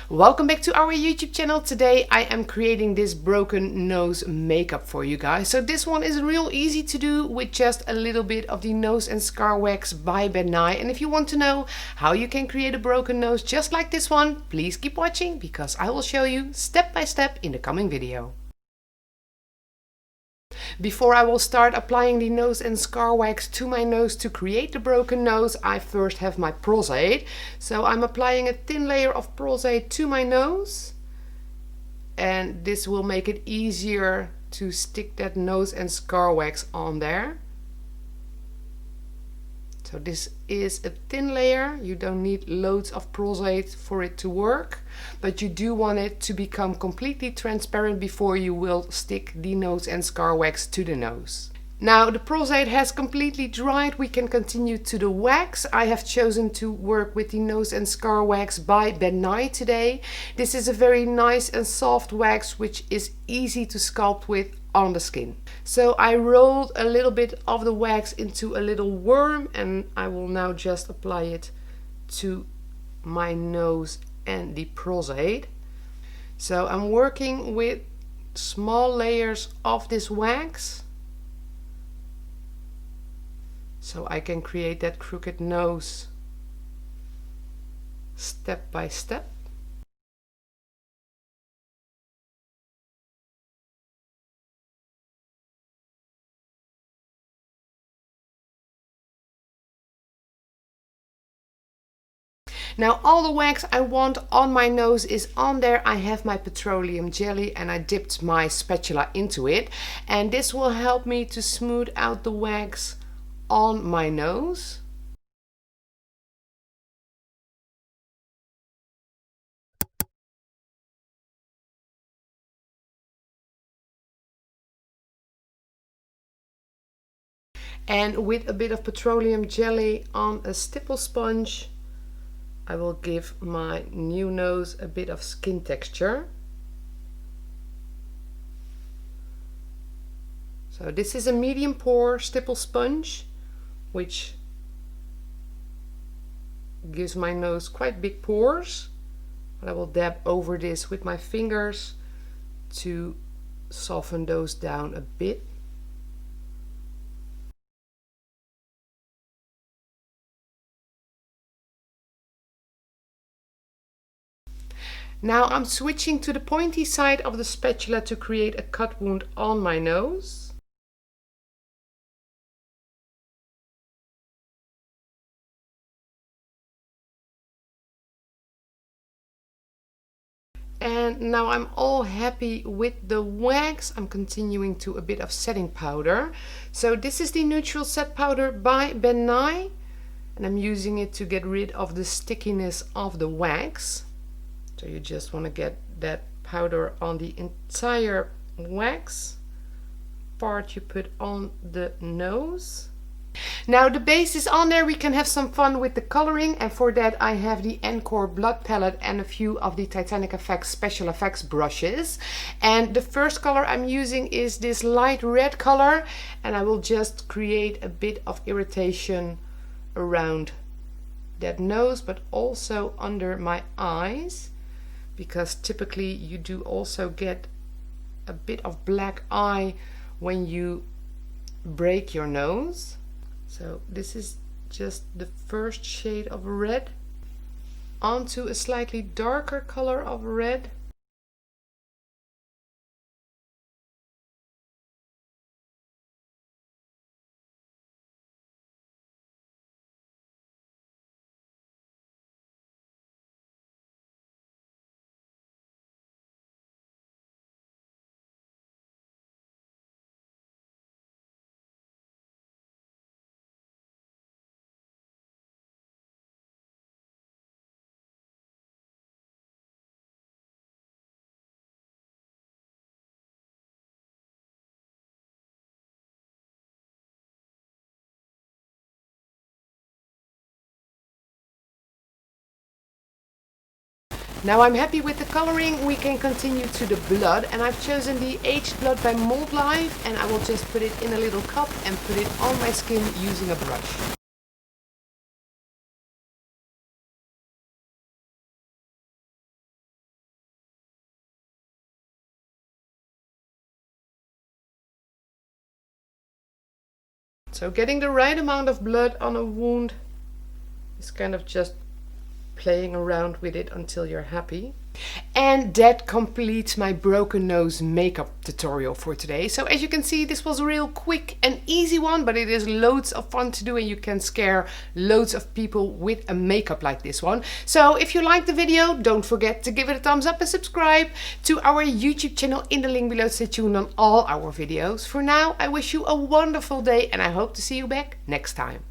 Welcome back to our YouTube channel. Today I am creating this broken nose makeup for you guys. So this one is real easy to do with just a little bit of the nose and scar wax by Ben Nye. And if you want to know how you can create a broken nose just like this one, please keep watching because I will show you step by step in the coming video. Before I will start applying the nose and scar wax to my nose to create the broken nose, I first have my Prosthetic. So I'm applying a thin layer of Prosthetic to my nose, and this will make it easier to stick that nose and scar wax on there. So this is a thin layer. You don't need loads of Prosthetic for it to work, but you do want it to become completely transparent before you will stick the nose and scar wax to the nose. Now the Prosthetic has completely dried. We can continue to the wax. I have chosen to work with the nose and scar wax by Ben Nye today. This is a very nice and soft wax which is easy to sculpt with on the skin. So I rolled a little bit of the wax into a little worm, and I will now just apply it to my nose and the Prosthetic. So I'm working with small layers of this wax so I can create that crooked nose step by step. Now all the wax I want on my nose is on there. I have my petroleum jelly and I dipped my spatula into it, and this will help me to smooth out the wax on my nose. And with a bit of petroleum jelly on a stipple sponge, I will give my new nose a bit of skin texture. So this is a medium pore stipple sponge, which gives my nose quite big pores. But I will dab over this with my fingers to soften those down a bit. Now I'm switching to the pointy side of the spatula to create a cut wound on my nose. And now I'm all happy with the wax. I'm continuing to a bit of setting powder. So this is the neutral set powder by Ben Nye, and I'm using it to get rid of the stickiness of the wax. So you just want to get that powder on the entire wax part you put on the nose. Now the base is on there. We can have some fun with the coloring, and for that I have the Encore Blood Palette and a few of the Titanic Effects Special Effects brushes. And the first color I'm using is this light red color, and I will just create a bit of irritation around that nose, but also under my eyes, because typically you do also get a bit of black eye when you break your nose. So this is just the first shade of red onto a slightly darker color of red. Now I'm happy with the coloring. We can continue to the blood, and I've chosen the Aged Blood by Mold Life, and I will just put it in a little cup and put it on my skin using a brush. So getting the right amount of blood on a wound is kind of just playing around with it until you're happy. And that completes my broken nose makeup tutorial for today. So as you can see, this was a real quick and easy one, but it is loads of fun to do and you can scare loads of people with a makeup like this one. So if you liked the video, don't forget to give it a thumbs up and subscribe to our YouTube channel in the link below. Stay tuned on all our videos. For now, I wish you a wonderful day and I hope to see you back next time.